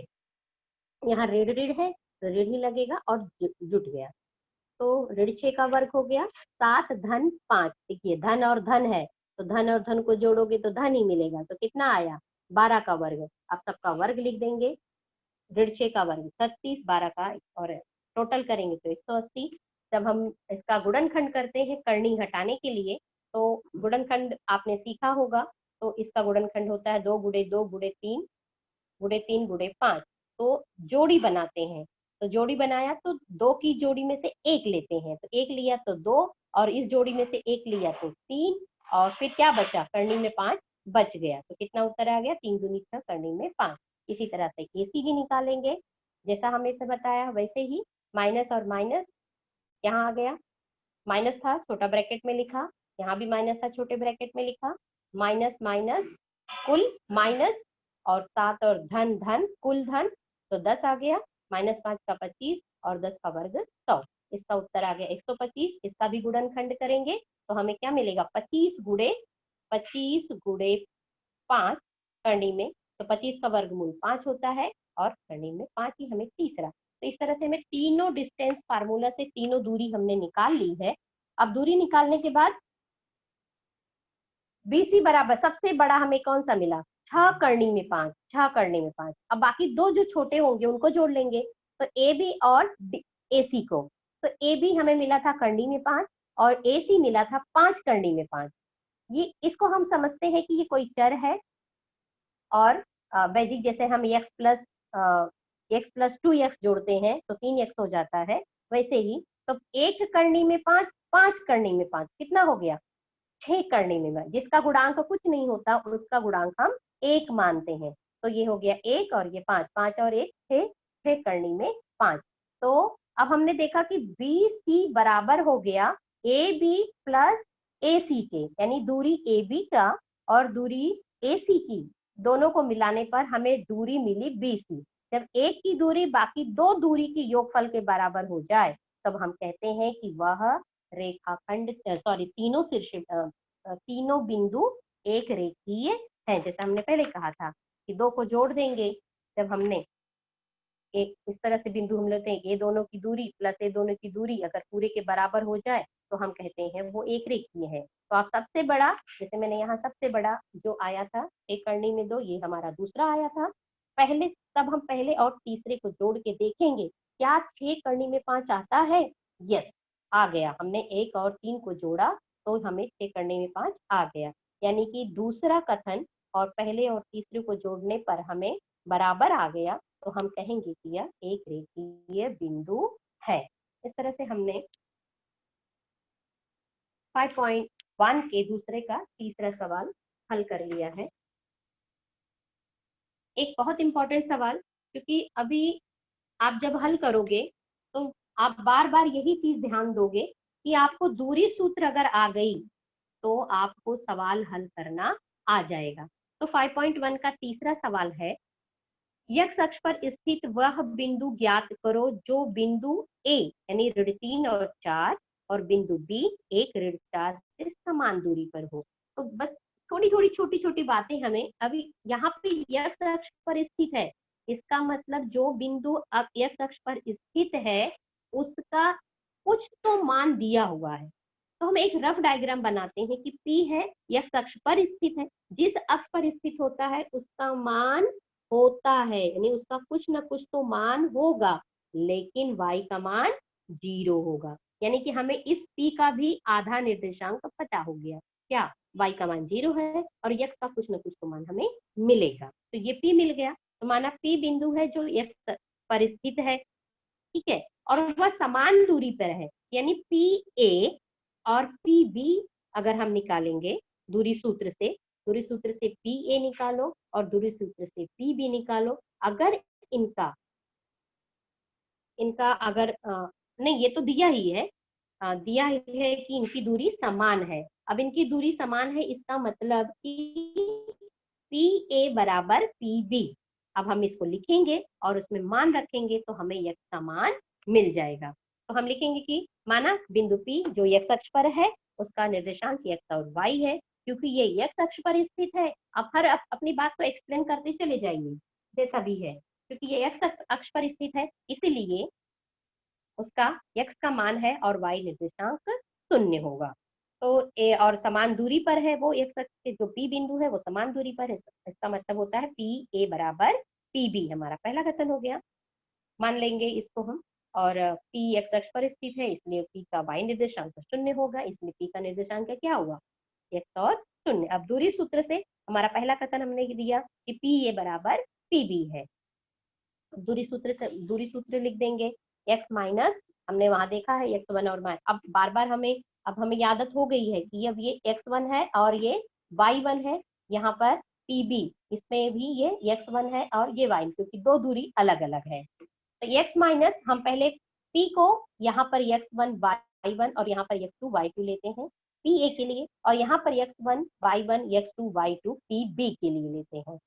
यहाँ ऋण ऋण है तो ऋण ही लगेगा और जुट गया। तो ऋण 6 का वर्ग हो गया 7 धन 5। देखिए धन और धन है, तो धन और धन को जोड़ोगे तो धन ही मिलेगा, तो कितना आया, 12 का वर्ग। आप सबका वर्ग लिख देंगे, ऋण 6 का वर्ग 36, 12 का, और टोटल करेंगे तो 180। जब हम इसका गुणनखंड करते हैं करनी घटाने के लिए, तो गुणनखंड आपने सीखा होगा, तो इसका गुणनखंड होता है 2 गुणे 2 गुणे 3 गुणे 3 गुणे 5। तो जोड़ी बनाते हैं, तो जोड़ी बनाया तो 2 की जोड़ी में से 1 लेते हैं, तो 1 लिया तो 2, और इस जोड़ी में से 1 लिया तो 3, और फिर क्या बचा, करनी में 5 बच गया। तो कितना उत्तर आ गया, 3 दूनी 6 करनी में 5। इसी तरह से AC भी निकालेंगे, जैसा हमने से बताया वैसे ही। माइनस और माइनस यहाँ आ गया, माइनस था छोटा ब्रैकेट में लिखा, यहाँ भी माइनस था छोटे ब्रैकेट में लिखा, माइनस माइनस कुल माइनस, और 7 और धन धन कुल धन, तो 10 आ गया, -5 का 25 और 10 का वर्ग 100। इसका उत्तर आ गया 125। इसका भी गुणनखंड करेंगे तो हमें क्या मिलेगा, 25 गुणे 5 करनी में, तो 25 का वर्गमूल 5 होता है, और करनी में 5 ही हमें तीसरा। तो इस तरह से हमें तीनों डिस्टेंस फार्मूला से तीनों दूरी हमने निकाल ली है। अब दूरी निकालने के बाद BC बराबर सबसे बड़ा हमें कौन सा मिला, 6 करनी में 5, 6 करनी में 5। अब बाकी 2 जो छोटे होंगे उनको जोड़ लेंगे, तो AB और AC को, तो AB हमें मिला था करनी में 5 और AC मिला था 5 करनी में 5। ये इसको हम समझते हैं कि ये कोई चर है, और बेसिक जैसे हम x प्लस 2x जोड़ते हैं तो 3x हो जाता है, वैसे ही तो 1 करनी में 5, 5 करनी में 5 कितना हो गया, 6 करनी में 5। जिसका गुणांक कुछ नहीं होता उसका गुणांक हम 1 मानते हैं, तो ये हो गया 1 और ये 5, 5 और 1 6, 6 करनी में 5। तो अब हमने देखा कि BC बराबर हो गया AB प्लस AC के, यानी दूरी AB का और दूरी AC की दोनों को मिलाने पर हमें दूरी मिली BC। जब एक की दूरी बाकी 2 दूरी की योगफल के बराबर हो जाए तब हम कहते हैं कि वह रेखाखंड तीनों बिंदु एक रेखीय है। जैसा हमने पहले कहा था कि 2 को जोड़ देंगे, जब हमने एक इस तरह से बिंदु हम लेते हैं, ये दोनों की दूरी प्लस ये दोनों की दूरी अगर पूरे के बराबर हो जाए तो हम कहते हैं वो एक रेखीय है। तो आप सबसे बड़ा, जैसे मैंने यहाँ सबसे बड़ा जो आया था 1 करनी में 2, ये हमारा दूसरा आया था पहले। तब हम पहले और तीसरे को जोड़ के देखेंगे क्या 6 करनी में 5 आता है। यस, आ गया। हमने 1 और 3 को जोड़ा तो हमें 6 करने में 5 आ गया, यानी कि दूसरा कथन और पहले और तीसरे को जोड़ने पर हमें बराबर आ गया, तो हम कहेंगे कि यह एक रेखीय बिंदु है। इस तरह से हमने 5.1 के दूसरे का तीसरा सवाल हल कर लिया है। एक बहुत इंपॉर्टेंट सवाल, क्योंकि अभी आप जब हल करोगे तो आप बार बार यही चीज ध्यान दोगे कि आपको दूरी सूत्र अगर आ गई तो आपको सवाल हल करना आ जाएगा। तो 5.1 का तीसरा सवाल है, x अक्ष पर स्थित वह बिंदु ज्ञात करो जो बिंदु A यानी ऋण 3 और 4 और बिंदु B 1 ऋण 4 से समान दूरी पर हो। तो बस थोड़ी थोड़ी छोटी छोटी बातें हमें अभी यहाँ पे x अक्ष पर स्थित है, इसका मतलब जो बिंदु x अक्ष पर स्थित है उसका कुछ तो मान दिया हुआ है। तो हम एक रफ डायग्राम बनाते हैं कि P है, x अक्ष पर स्थित है, जिस अक्ष पर स्थित होता है उसका मान होता है, यानी उसका कुछ ना कुछ तो मान होगा, लेकिन y का मान 0 होगा। यानी कि हमें इस P का भी आधा निर्देशांक पता हो गया, क्या y का मान 0 है और x का कुछ ना कुछ तो मान हमें मिलेगा। तो ये P मिल गया, तो माना P बिंदु है जो x पर स्थित है, ठीक है, और वह समान दूरी पर है, यानी PA और PB अगर हम निकालेंगे दूरी सूत्र से, दूरी सूत्र से PA निकालो और दूरी सूत्र से PB निकालो। अगर इनका अगर नहीं, ये तो दिया ही है, दिया ही है कि इनकी दूरी समान है। अब इनकी दूरी समान है इसका मतलब कि PA बराबर PB। अब हम इसको लिखेंगे और उसमें मान रखेंगे तो हमें x का मान मिल जाएगा। तो हम लिखेंगे कि माना बिंदु P जो x अक्ष पर है उसका निर्देशांक x और y है, क्योंकि ये x अक्ष पर स्थित है। अब हर अपनी बात को एक्सप्लेन करते चले जाइए जैसा भी है, क्योंकि ये x अक्ष पर स्थित है इसीलिए उसका x का मान है और y निर्देशांक 0 होगा। तो ए और समान दूरी पर है वो x अक्ष के, जो P बिंदु है वो समान दूरी पर है, इसका मतलब होता है PA बराबर PB। हमारा पहला कथन हो गया, मान लेंगे इसको हम। और P x अक्ष पर स्थित है इसलिए P का y निर्देशांक 0 होगा, इसलिए P का निर्देशांक क्या हुआ x और 0। अब दूरी सूत्र से हमारा पहला कथन हमने दिया कि पी ए बराबर पी बी है। दूरी सूत्र से दूरी सूत्र लिख देंगे, x माइनस, हमने वहां देखा है x1 और माइनस, अब बार बार हमें आदत हो गई है कि अब ये x1 है और ये y1 है, यहाँ पर pb, इसमें भी ये x1 है और ये y, क्योंकि दो दूरी अलग अलग है। तो x माइनस, हम पहले p को यहाँ पर x1 y1 और यहाँ पर x2 y2 लेते हैं p a के लिए, और यहाँ पर x1 y1 x2 y2 p b के लिए लेते हैं।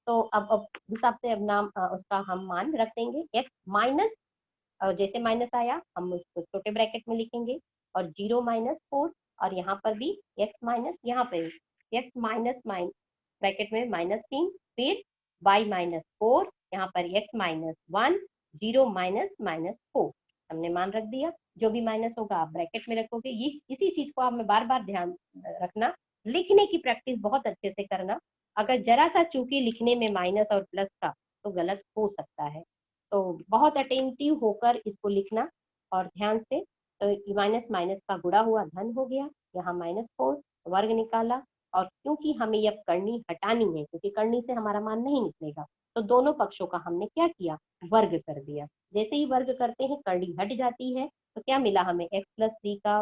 तो अब हिसाब से अब नाम उसका हम मान रख देंगे x माइनस, और जैसे माइनस आया हम उसको छोटे ब्रैकेट में लिखेंगे, और 0 माइनस 4, और यहाँ पर भी x माइनस, यहाँ पे x माइनस ब्रैकेट में -3, फिर y माइनस 4, यहाँ पर x माइनस 1, 0 माइनस -4, हमने मान रख दिया। जो भी माइनस होगा आप ब्रैकेट में रखोगे। ये इसी चीज को आप में बार बार ध्यान रखना, लिखने की प्रैक्टिस बहुत अच्छे से करना। अगर जरा सा चूंकि लिखने में माइनस और प्लस का तो गलत हो सकता है, तो बहुत अटेंटिव होकर इसको लिखना और ध्यान से। तो माइनस माइनस का गुणा हुआ धन हो गया, यहाँ -4 वर्ग निकाला, और क्योंकि हमें अब करनी हटानी है, क्योंकि करनी से हमारा मान नहीं निकलेगा, तो दोनों पक्षों का हमने क्या किया, वर्ग कर दिया। जैसे ही वर्ग करते हैं करनी हट जाती है, तो क्या मिला हमें, x प्लस 3 का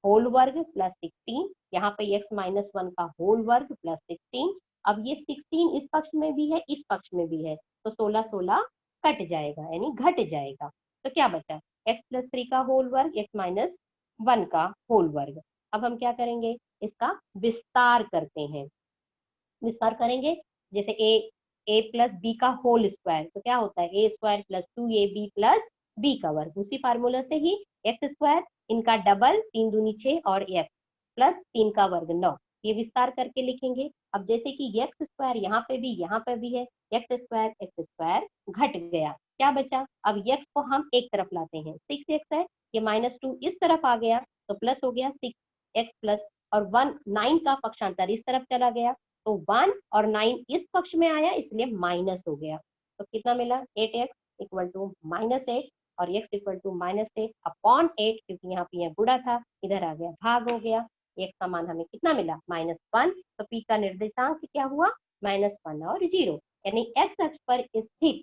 होल वर्ग प्लस 16, यहाँ पे x माइनस 1 का होल वर्ग प्लस 16। अब ये 16 इस पक्ष में भी है, इस पक्ष में भी है, तो 16 16 कट जाएगा, यानी घट जाएगा। तो क्या बचा, x प्लस 3 का होल वर्ग, x माइनस 1 का होल वर्ग। अब हम क्या करेंगे, इसका विस्तार करते हैं। विस्तार करेंगे, जैसे ए प्लस बी का होल स्क्वायर, तो क्या होता है, A square plus 2ab plus B का वर्ग। उसी फार्मूला से ही एक्स स्क्वायर, इनका डबल, 3 दूनी 6 और x प्लस 3 का वर्ग 9, ये विस्तार करके लिखेंगे। अब जैसे कि एक्स स्क्वायर यहाँ पे भी है, एक्स स्क्वायर घट गया, क्या बचा, अब x को हम एक तरफ लाते हैं, 6x है, ये -2 इस तरफ आ गया तो प्लस हो गया 6x प्लस, और 9 का पक्षांतर इस तरफ चला गया, तो 1 और 9 इस पक्ष में आया, इसलिए माइनस हो गया। तो कितना मिला, 8x इक्वल टू -8, और x इक्वल टू -8 अपॉन 8, क्योंकि यहाँ पे गुणा था, इधर आ गया भाग हो गया। x का मान हमें कितना मिला, -1, तो p का निर्देशांक क्या हुआ, -1 और 0, यानी x अक्ष पर स्थित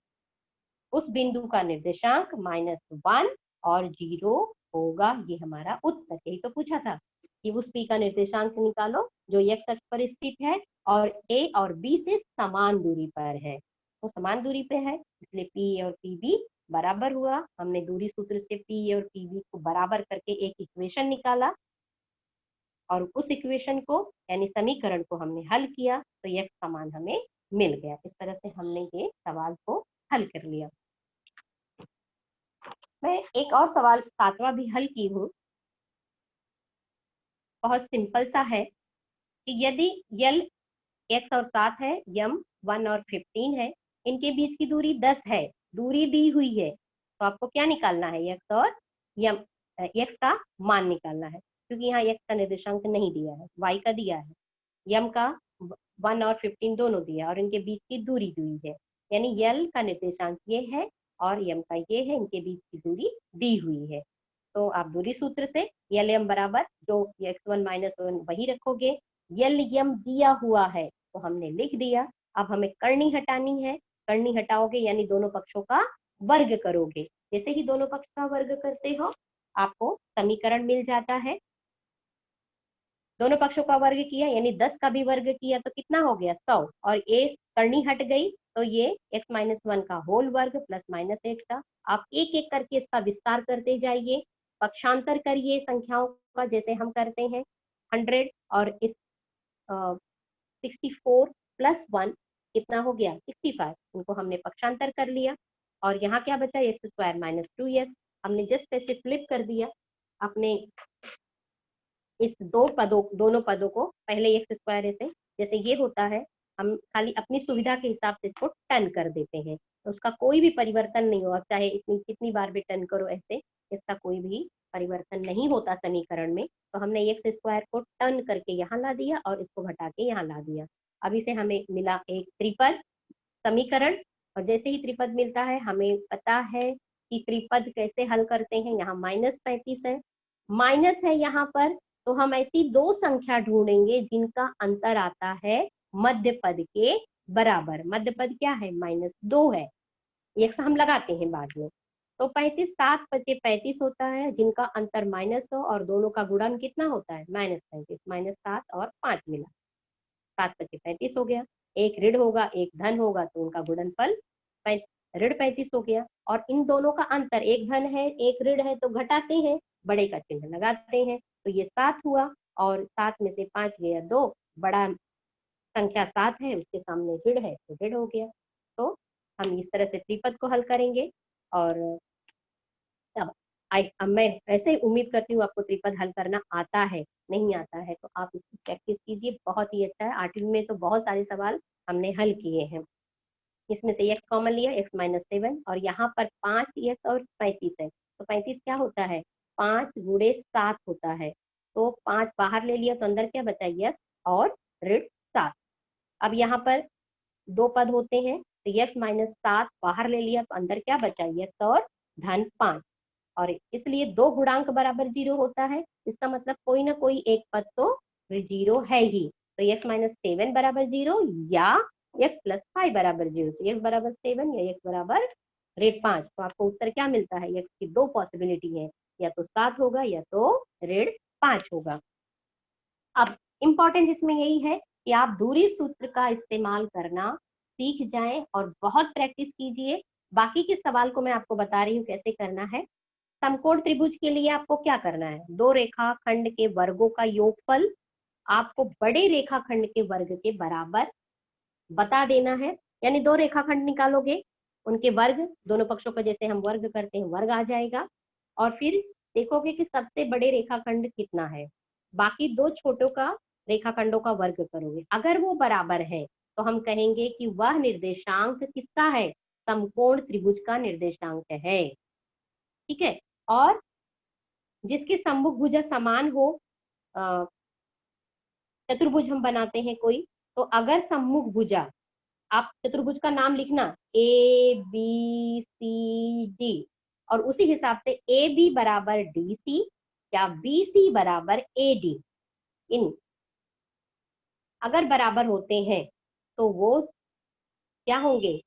उस बिंदु का निर्देशांक -1 और 0 होगा। ये हमारा उत्तर, यही तो पूछा था कि उस p का निर्देशांक निकालो जो x अक्ष पर स्थित है और a और b से समान दूरी पर है। तो समान दूरी पे है, इसलिए p और pb बराबर हुआ। हमने दूरी सूत्र से p और pb को बराबर करके एक इक्वेशन निकाला, और उस इक्वेशन को यानी समीकरण को हमने हल किया, तो x का मान हमें मिल गया। इस तरह से हमने ये सवाल को हल कर लिया। मैं एक और सवाल 7वां भी हल की हूँ, बहुत सिंपल सा है कि यदि यल x और 7 है, यम 1 और 15 है, इनके बीच की दूरी 10 है, दूरी दी हुई है, तो आपको क्या निकालना है, x और यम, x का मान निकालना है, क्योंकि यहाँ x का निर्देशांक नहीं दिया है, y का दिया है, यम का 1 और 15 दोनों दिया, और इनके बीच की दूरी दी है, यानी यल का निर्देशांक ये है और यम का ये है, इनके बीच की दूरी दी हुई है। तो आप दूरी सूत्र से यल यम बराबर जो x1 -1 वही रखोगे, यल यम दिया हुआ है तो हमने लिख दिया। अब हमें करनी हटानी है, करनी हटाओगे यानी दोनों पक्षों का वर्ग करोगे। जैसे ही दोनों पक्ष का वर्ग करते हो आपको समीकरण मिल जाता है। दोनों पक्षों का वर्ग किया यानी 10 का भी वर्ग किया तो कितना हो गया, 100, और ये करनी हट गई तो ये x -1 का होल वर्ग प्लस -8 का। आप एक एक करके इसका विस्तार करते जाइए, पक्षांतर करिए संख्याओं का, जैसे हम करते हैं 100, और इस 64 प्लस 1 कितना हो गया, 65, इनको हमने पक्षांतर कर लिया, और यहाँ क्या बचा, x स्क्वायर -2x, हमने जस्ट ऐसे फ्लिप कर दिया अपने इस दोनों पदों को, पहले एक्स स्क्वायर ऐसे जैसे ये होता है, हम खाली अपनी सुविधा के हिसाब से इसको टर्न कर देते हैं, तो उसका कोई भी परिवर्तन नहीं होगा, चाहे इतनी कितनी बार भी टर्न करो ऐसे, इसका कोई भी परिवर्तन नहीं होता समीकरण में। तो हमने एक्स स्क्वायर को टर्न करके यहाँ ला दिया और इसको घटा के यहाँ ला दिया। अभी से हमें मिला एक त्रिपद समीकरण, और जैसे ही त्रिपद मिलता है हमें पता है कि त्रिपद कैसे हल करते हैं। यहाँ -35 है, माइनस है यहाँ पर, तो हम ऐसी दो संख्या ढूंढेंगे जिनका अंतर आता है मध्य पद के बराबर। मध्य पद क्या है? -2 है, x हम लगाते हैं बाद में। तो 35, 7 बचे 35 होता है, जिनका अंतर -100 और दोनों का गुणन कितना होता है? -35, -7 और 5 मिला, 7 बचे 35 हो गया। एक ऋण होगा एक धन होगा, तो उनका गुणनफल ऋण 35 हो गया। और इन दोनों का अंतर, एक धन है एक ऋण है, तो घटाते हैं, बड़े का चिन्ह लगाते हैं, तो ये 7 हुआ। और 7 में से 5 गया 2, बड़ा संख्या 7 है, उसके सामने ऋण है तो ऋण हो गया। तो हम इस तरह से त्रिपद को हल करेंगे। और अब मैं ऐसे ही उम्मीद करती हूँ आपको त्रिपद हल करना आता है। नहीं आता है तो आप इसकी प्रैक्टिस कीजिए, बहुत ही अच्छा है। 8वीं में तो बहुत सारे सवाल हमने हल किए हैं। इसमें से x कॉमन लिया, x-7, और यहाँ पर 5x और 35 है, तो 35 क्या होता है? 5 गुणे 7 होता है। तो 5 बाहर ले लिया तो अंदर क्या बचा? x और ऋण 7। अब यहाँ पर दो पद होते हैं, तो x-7 बाहर ले लिया तो अंदर क्या बचा? x और धन 5। और इसलिए दो गुणांक बराबर 0 होता है, इसका मतलब कोई ना कोई एक पद तो 0 है ही। तो x-7 बराबर 0 या x + 5 बराबर 0। तो x बराबर 7 या x बराबर ऋण 5। तो आपको उत्तर क्या मिलता है? x की दो पॉसिबिलिटी है, या तो 7 होगा या तो ऋण 5 होगा। अब इम्पोर्टेंट इसमें यही है कि आप दूरी सूत्र का इस्तेमाल करना सीख जाएं और बहुत प्रैक्टिस कीजिए। बाकी के सवाल को मैं आपको बता रही हूँ कैसे करना है। समकोण त्रिभुज के लिए आपको क्या करना है? दो रेखाखंड के वर्गों का योगफल आपको बड़े रेखाखंड के वर्ग के बराबर बता देना है। यानी दो रेखाखंड निकालोगे, उनके वर्ग, दोनों पक्षों का जैसे हम वर्ग करते हैं वर्ग आ जाएगा, और फिर देखोगे कि सबसे बड़े रेखाखंड कितना है, बाकी दो छोटों का रेखाखंडों का वर्ग करोगे। अगर वो बराबर है तो हम कहेंगे कि वह निर्देशांक किसका है? समकोण त्रिभुज का निर्देशांक है। ठीक है। और जिसके सम्मुख भुजा समान हो, चतुर्भुज हम बनाते हैं कोई, तो अगर सम्मुख भुजा, आप चतुर्भुज का नाम लिखना ABCD, और उसी हिसाब से AB बराबर DC या BC बराबर AD, इन अगर बराबर होते हैं तो वो क्या होंगे?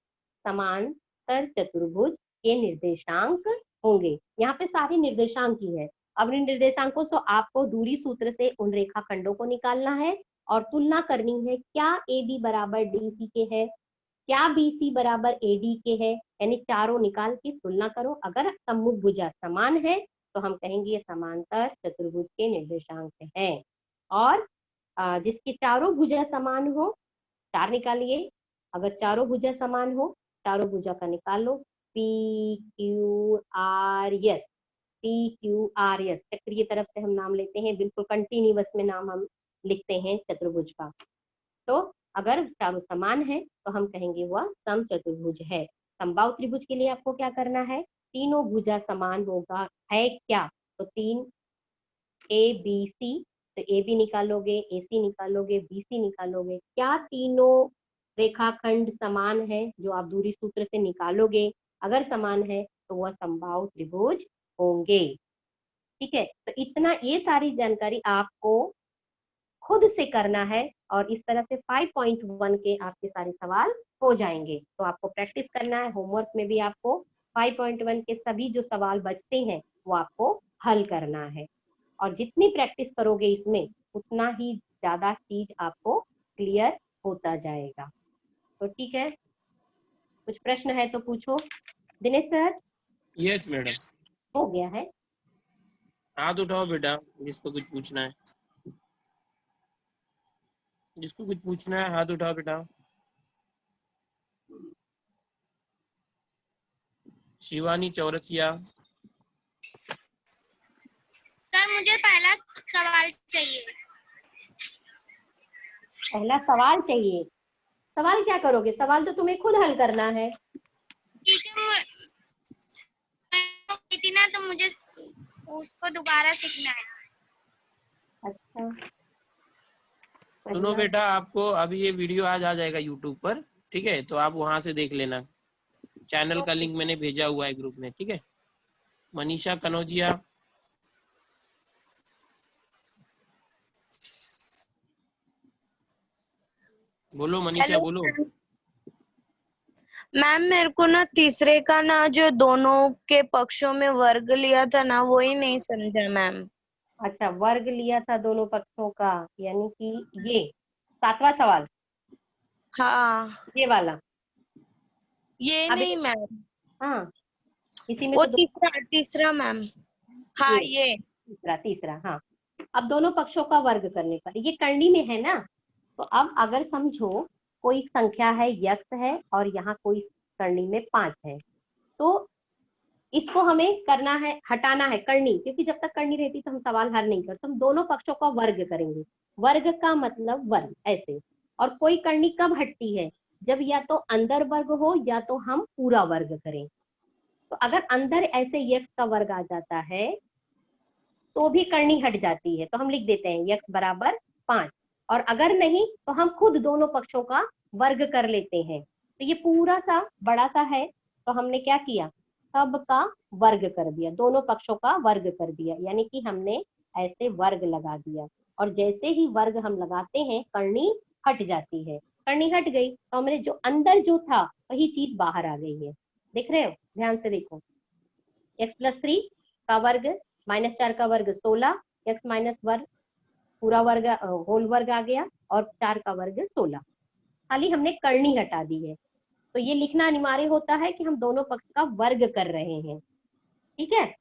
समांतर चतुर्भुज के निर्देशांक होंगे। यहाँ पे सारे निर्देशांक ही है। अब इन निर्देशांकों से आपको दूरी सूत्र से उन रेखाखंडों को निकालना है और तुलना करनी है, क्या AB बराबर DC के है, क्या BC बराबर AD के है, यानी चारों निकाल के तुलना करो। अगर सम्मुख भुजा समान है तो हम कहेंगे ये समांतर चतुर्भुज के निर्देशांक है। और जिसकी चारों भुजा समान हो, 4 निकालिए। अगर चारों भुजा समान हो, चारों भुजा का निकाल लो, PQRS, PQRS, चक्रीय तरफ से हम नाम लेते हैं, बिल्कुल कंटिन्यूअस में नाम हम लिखते हैं चतुर्भुज का। तो अगर चारों समान है तो हम कहेंगे वह समचतुर्भुज है। समबाहु त्रिभुज के लिए आपको क्या करना है? तीनों भुजा समान होगा है क्या? तो 3 ABC, तो AB निकालोगे, AC निकालोगे, BC निकालोगे। क्या तीनों रेखाखंड समान है जो आप दूरी सूत्र से निकालोगे? अगर समान है तो वह समबाहु त्रिभुज होंगे। ठीक है। तो इतना, ये सारी जानकारी आपको खुद से करना है, और इस तरह से 5.1 के आपके सारे सवाल हो जाएंगे। तो आपको प्रैक्टिस करना है। होमवर्क में भी आपको 5.1 के सभी जो सवाल बचते हैं वो आपको हल करना है, और जितनी प्रैक्टिस करोगे इसमें उतना ही ज्यादा चीज आपको क्लियर होता जाएगा। तो ठीक है, कुछ प्रश्न है तो पूछो। दिनेश सर? Yes madam. हो गया है? हाथ उठाओ बेटा, जिसको कुछ पूछना है। जिसको कुछ पूछना है हाथ उठाओ बेटा। शिवानी चौरसिया। सर मुझे पहला सवाल चाहिए। पहला सवाल चाहिए? सवाल क्या करोगे? सवाल तो तुम्हें खुद हल करना है। टीचर थी ना, तो मुझे उसको दोबारा सीखना है। अच्छा, सुनो बेटा, आपको अभी ये वीडियो आज आ जाएगा यूट्यूब पर, ठीक है? तो आप वहां से देख लेना। चैनल का लिंक मैंने भेजा हुआ है ग्रुप में, ठीक है? मनीषा कनौजिया। बोलो मनीषा, हेलो बोलो। मैम, मेरे को ना तीसरे का ना जो दोनों के पक्षों में वर्ग लिया था ना, वो ही नहीं समझा मैम। अच्छा, वर्ग लिया था दोनों पक्षों का, यानी कि ये 7वां सवाल, हाँ, ये वाला। ये अब नहीं मैम, हाँ, इसी में वो तो तीसरा तीसरा मैम। हाँ, ये तीसरा तीसरा, हाँ। अब दोनों पक्षों का वर्ग करने पर, ये करनी में है ना, तो अब अगर समझो कोई संख्या है यक्स है और यहाँ कोई करनी में 5 है, तो इसको हमें करना है, हटाना है करनी, क्योंकि जब तक करनी रहती तो हम सवाल हल नहीं करते, हम दोनों पक्षों का वर्ग करेंगे। वर्ग का मतलब वर्ग ऐसे। और कोई करनी कब हटती है, जब या तो अंदर वर्ग हो या तो हम पूरा वर्ग करें। तो अगर अंदर ऐसे यक्स का वर्ग आ जाता है तो भी करनी हट जाती है, तो हम लिख देते हैं यक्स बराबर 5। और अगर नहीं तो हम खुद दोनों पक्षों का वर्ग कर लेते हैं। तो ये पूरा सा बड़ा सा है, तो हमने क्या किया, सब का वर्ग कर दिया, दोनों पक्षों का वर्ग कर दिया, यानी कि हमने ऐसे वर्ग लगा दिया। और जैसे ही वर्ग हम लगाते हैं करनी हट जाती है। करनी हट गई तो हमने जो अंदर जो था वही चीज बाहर आ गई है। देख रहे हो, ध्यान से देखो। x+3 का वर्ग -4 का वर्ग 16, x - वर्ग पूरा वर्ग होल वर्ग आ गया, और 4 का वर्ग 16। खाली हमने करनी हटा दी है। तो ये लिखना अनिवार्य होता है कि हम दोनों पक्ष का वर्ग कर रहे हैं। ठीक है,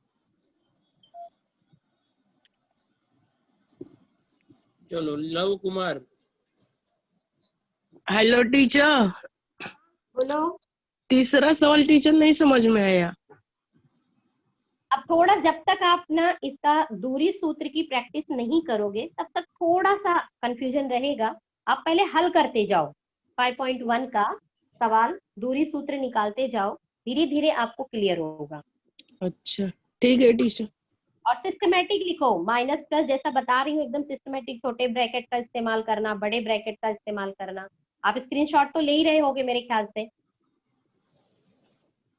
चलो लव कुमार। हेलो टीचर, बोलो। तीसरा सवाल टीचर नहीं समझ में आया। अब थोड़ा, जब तक आप ना इसका दूरी सूत्र की प्रैक्टिस नहीं करोगे तब तक थोड़ा सा कंफ्यूजन रहेगा। आप पहले हल करते जाओ, 5.1 का सवाल दूरी सूत्र निकालते जाओ, धीरे धीरे आपको क्लियर होगा। अच्छा ठीक है टीचर। और सिस्टमेटिक लिखो, माइनस प्लस जैसा बता रही हूँ, एकदम सिस्टमेटिक, छोटे ब्रैकेट का इस्तेमाल करना, बड़े ब्रैकेट का इस्तेमाल करना। आप स्क्रीनशॉट तो ले ही रहे होगे मेरे ख्याल से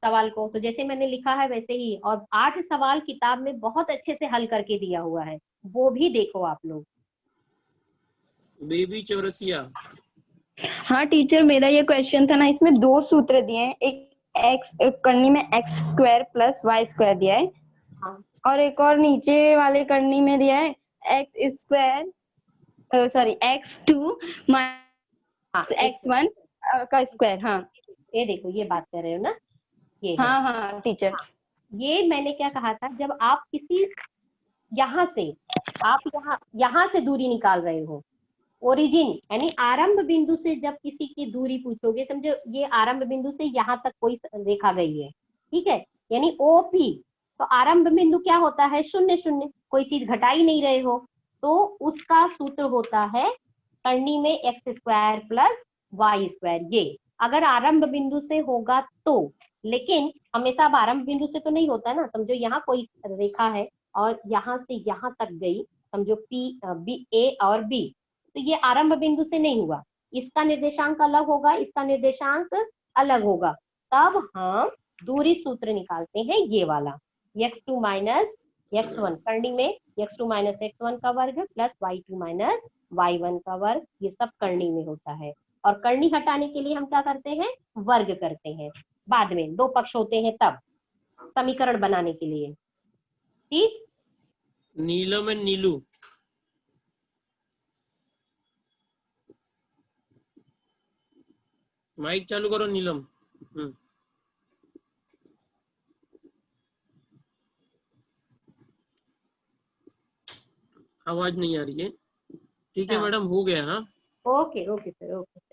सवाल को, तो जैसे मैंने लिखा है वैसे ही। और 8 सवाल किताब में बहुत अच्छे से हल करके दिया हुआ है, वो भी देखो आप लोग। बेबी चौरसिया। हाँ टीचर, मेरा ये क्वेश्चन था ना, इसमें 2 सूत्र दिए हैं, एक करनी में x² + y² दिया है, हाँ, और एक और नीचे वाले करनी में दिया है x2 हाँ, x1 का स्क्वायर। हाँ ये देखो, ये बात कर रहे हो ना, ये है। हाँ हाँ टीचर। ये मैंने क्या कहा था, जब आप किसी यहाँ से, आप यहाँ से दूरी निकाल रहे हो, ओरिजिन यानी आरंभ बिंदु से जब किसी की दूरी पूछोगे, समझो ये आरंभ बिंदु से यहाँ तक कोई रेखा गई है, ठीक है, यानी OP, तो आरंभ बिंदु क्या होता है, 0 0, कोई चीज घटा ही नहीं रहे हो, तो उसका सूत्र होता है करनी में x² + y²। ये अगर आरंभ बिंदु से होगा तो, लेकिन हमेशा अब आरंभ बिंदु से तो नहीं होता ना। समझो यहाँ कोई रेखा है और यहाँ से यहाँ तक गई, समझो A और B, तो ये आरंभ बिंदु से नहीं हुआ, इसका निर्देशांक अलग होगा, इसका निर्देशांक अलग होगा, तब हम दूरी सूत्र निकालते हैं ये वाला, x2 - x1 करनी में x2 - x1 का वर्ग प्लस y2 - y1 का वर्ग, ये सब करनी में होता है। और करनी हटाने के लिए हम क्या करते हैं, वर्ग करते हैं, बाद में 2 पक्ष होते हैं तब समीकरण बनाने के लिए। ठीक, नीलम एंड नीलू। माइक चालू करो नीलम। आवाज नहीं आ रही है। ठीक है हाँ, मैडम, हो गया। हाँ ओके ओके सर, ओके।